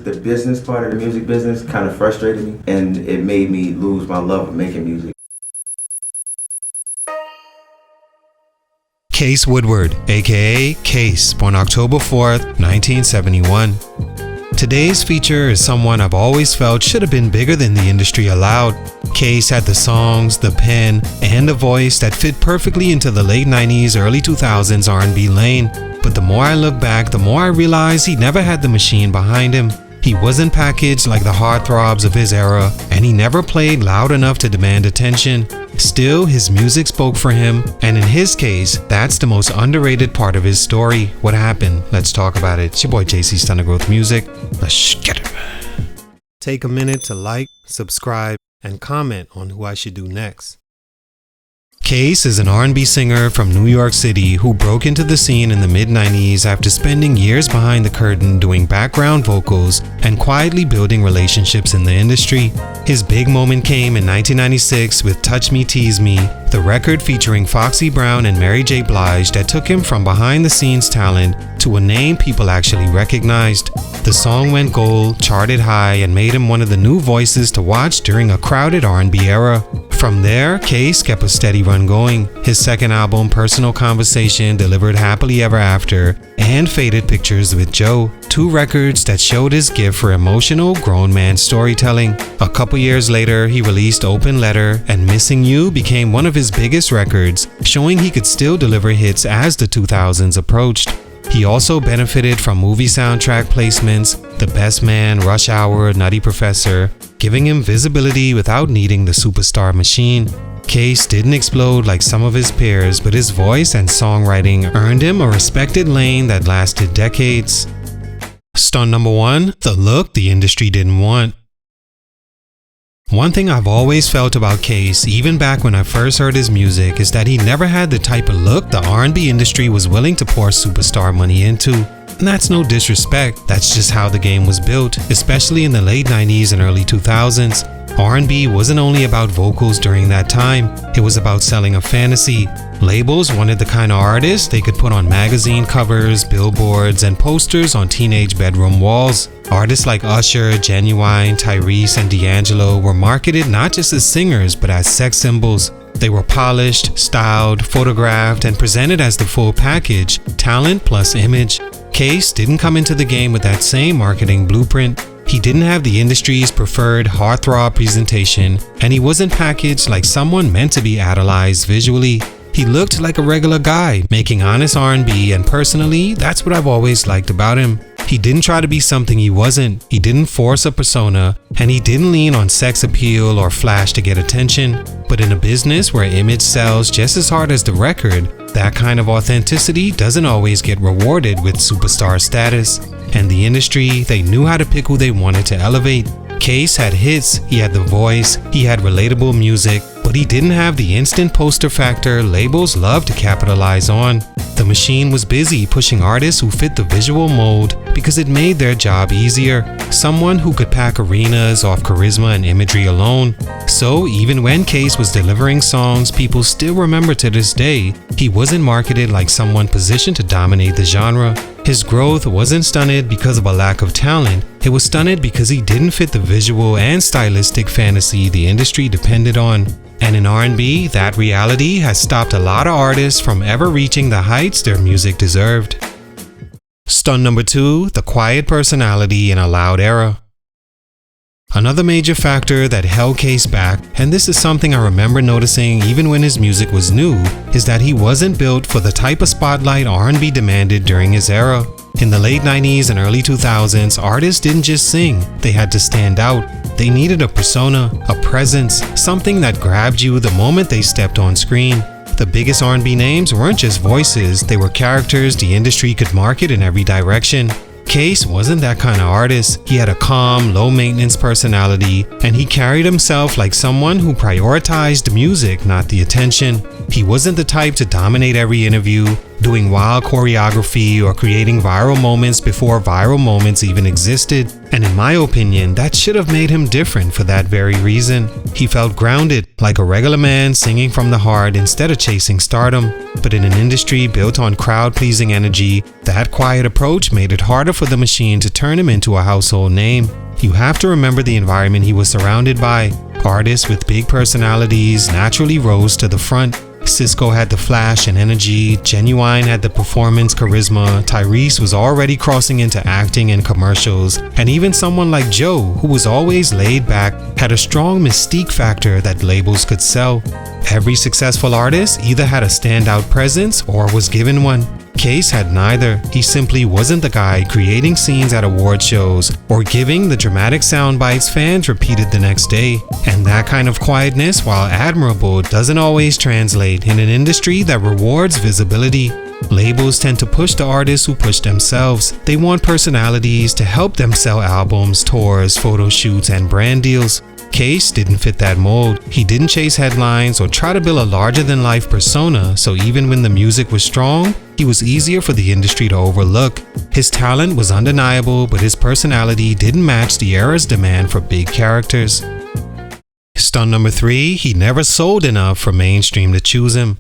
The business part of the music business kind of frustrated me, and it made me lose my love of making music. Case Woodward, aka Case, born October 4th, 1971. Today's feature is someone I've always felt should have been bigger than the industry allowed. Case had the songs, the pen, and a voice that fit perfectly into the late 90s, early 2000s R&B lane. But the more I look back, the more I realize he never had the machine behind him. He wasn't packaged like the heartthrobs of his era, and he never played loud enough to demand attention. Still, his music spoke for him, and in his case, that's the most underrated part of his story. What happened? Let's talk about it. It's your boy JC Stunted Growth Music. Let's get it. Take a minute to like, subscribe, and comment on who I should do next. Case is an R&B singer from New York City who broke into the scene in the mid-90s after spending years behind the curtain doing background vocals and quietly building relationships in the industry. His big moment came in 1996 with Touch Me Tease Me, the record featuring Foxy Brown and Mary J. Blige that took him from behind-the-scenes talent to a name people actually recognized. The song went gold, charted high, and made him one of the new voices to watch during a crowded R&B era. From there, Case kept a steady run going. His second album, Personal Conversation, delivered Happily Ever After and Faded Pictures with Joe, two records that showed his gift for emotional grown man storytelling. A couple years later, he released Open Letter, and Missing You became one of his biggest records, showing he could still deliver hits as the 2000s approached. He also benefited from movie soundtrack placements, The Best Man, Rush Hour, Nutty Professor, giving him visibility without needing the superstar machine. Case didn't explode like some of his peers, but his voice and songwriting earned him a respected lane that lasted decades. Stunt number 1, the look the industry didn't want. One thing I've always felt about Case, even back when I first heard his music, is that he never had the type of look the R&B industry was willing to pour superstar money into. And that's no disrespect, that's just how the game was built, especially in the late 90s and early 2000s. R&B wasn't only about vocals during that time, it was about selling a fantasy. Labels wanted the kind of artists they could put on magazine covers, billboards, and posters on teenage bedroom walls. Artists like Usher, Genuine, Tyrese, and D'Angelo were marketed not just as singers but as sex symbols. They were polished, styled, photographed, and presented as the full package, talent plus image. Case didn't come into the game with that same marketing blueprint. He didn't have the industry's preferred heartthrob presentation, and he wasn't packaged like someone meant to be idolized visually. He looked like a regular guy, making honest R&B, and personally, that's what I've always liked about him. He didn't try to be something he wasn't, he didn't force a persona, and he didn't lean on sex appeal or flash to get attention. But in a business where image sells just as hard as the record, that kind of authenticity doesn't always get rewarded with superstar status. And the industry, they knew how to pick who they wanted to elevate. Case had hits, he had the voice, he had relatable music, but he didn't have the instant poster factor labels love to capitalize on. The machine was busy pushing artists who fit the visual mold because it made their job easier. Someone who could pack arenas off charisma and imagery alone. So even when Case was delivering songs people still remember to this day, he wasn't marketed like someone positioned to dominate the genre. His growth wasn't stunted because of a lack of talent, it was stunted because he didn't fit the visual and stylistic fantasy the industry depended on. And in R&B, that reality has stopped a lot of artists from ever reaching the heights their music deserved. Stunt number 2, the quiet personality in a loud era. Another major factor that held Case back, and this is something I remember noticing even when his music was new, is that he wasn't built for the type of spotlight R&B demanded during his era. In the late 90s and early 2000s, artists didn't just sing, they had to stand out. They needed a persona, a presence, something that grabbed you the moment they stepped on screen. The biggest R&B names weren't just voices, they were characters the industry could market in every direction. Case wasn't that kind of artist. He had a calm, low-maintenance personality, and he carried himself like someone who prioritized music, not the attention. He wasn't the type to dominate every interview, doing wild choreography or creating viral moments before viral moments even existed. And in my opinion, that should have made him different for that very reason. He felt grounded, like a regular man singing from the heart instead of chasing stardom. But in an industry built on crowd-pleasing energy, that quiet approach made it harder for the machine to turn him into a household name. You have to remember the environment he was surrounded by. Artists with big personalities naturally rose to the front. Cisco had the flash and energy, Genuine had the performance charisma, Tyrese was already crossing into acting and commercials, and even someone like Joe, who was always laid back, had a strong mystique factor that labels could sell. Every successful artist either had a standout presence or was given one. Case had neither. He simply wasn't the guy creating scenes at award shows or giving the dramatic sound bites fans repeated the next day. And that kind of quietness, while admirable, doesn't always translate in an industry that rewards visibility. Labels tend to push the artists who push themselves. They want personalities to help them sell albums, tours, photo shoots, and brand deals. Case didn't fit that mold. He didn't chase headlines or try to build a larger-than-life persona, so even when the music was strong, he was easier for the industry to overlook. His talent was undeniable, but his personality didn't match the era's demand for big characters. Stunt number 3, he never sold enough for mainstream to choose him.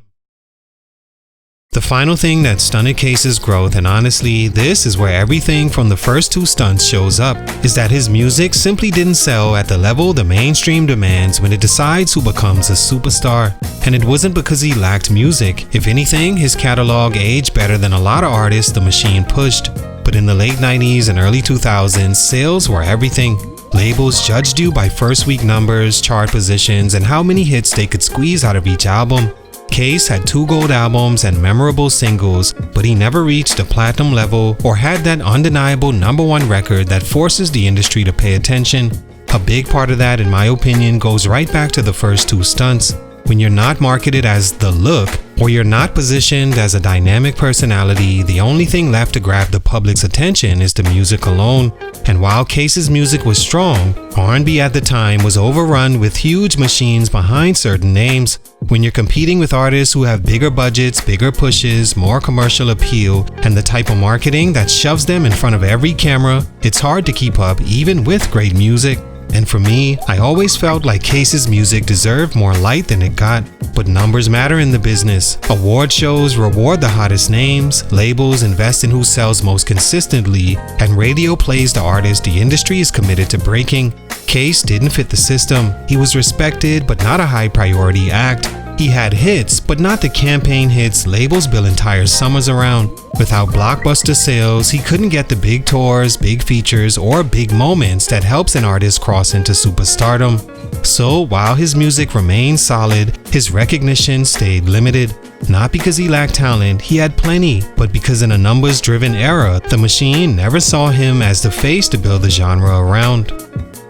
The final thing that stunted Case's growth, and honestly, this is where everything from the first 2 stunts shows up, is that his music simply didn't sell at the level the mainstream demands when it decides who becomes a superstar. And it wasn't because he lacked music. If anything, his catalog aged better than a lot of artists the machine pushed. But in the late 90s and early 2000s, sales were everything. Labels judged you by first-week numbers, chart positions, and how many hits they could squeeze out of each album. Case had 2 gold albums and memorable singles, but he never reached the platinum level or had that undeniable #1 record that forces the industry to pay attention. A big part of that, in my opinion, goes right back to the first 2 stunts. When you're not marketed as the look, or you're not positioned as a dynamic personality, the only thing left to grab the public's attention is the music alone. And while Case's music was strong, R&B at the time was overrun with huge machines behind certain names. When you're competing with artists who have bigger budgets, bigger pushes, more commercial appeal, and the type of marketing that shoves them in front of every camera, it's hard to keep up even with great music. And for me, I always felt like Case's music deserved more light than it got. But numbers matter in the business. Award shows reward the hottest names, labels invest in who sells most consistently, and radio plays the artist the industry is committed to breaking. Case didn't fit the system. He was respected, but not a high priority act. He had hits, but not the campaign hits labels build entire summers around. Without blockbuster sales, he couldn't get the big tours, big features, or big moments that helps an artist cross into superstardom. So while his music remained solid, his recognition stayed limited. Not because he lacked talent, he had plenty, but because in a numbers-driven era, the machine never saw him as the face to build the genre around.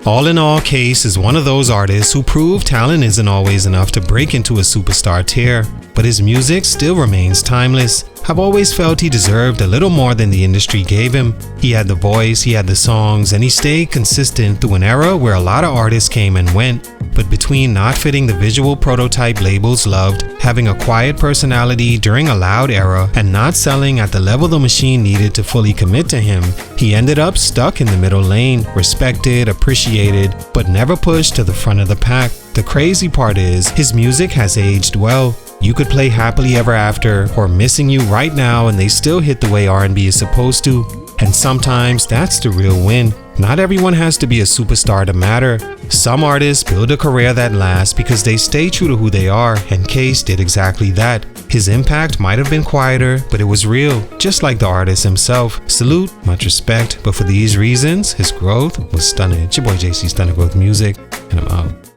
All in all, Case is one of those artists who prove talent isn't always enough to break into a superstar tier, but his music still remains timeless. I've always felt he deserved a little more than the industry gave him. He had the voice, he had the songs, and he stayed consistent through an era where a lot of artists came and went. But between not fitting the visual prototype labels loved, having a quiet personality during a loud era, and not selling at the level the machine needed to fully commit to him, he ended up stuck in the middle lane, respected, appreciated, but never pushed to the front of the pack. The crazy part is, his music has aged well. You could play Happily Ever After or Missing You right now and they still hit the way R&B is supposed to. And sometimes that's the real win. Not everyone has to be a superstar to matter. Some artists build a career that lasts because they stay true to who they are, and Case did exactly that. His impact might have been quieter, but it was real, just like the artist himself. Salute, much respect, but for these reasons, his growth was stunted. It's your boy JC, Stunted Growth Music, and I'm out.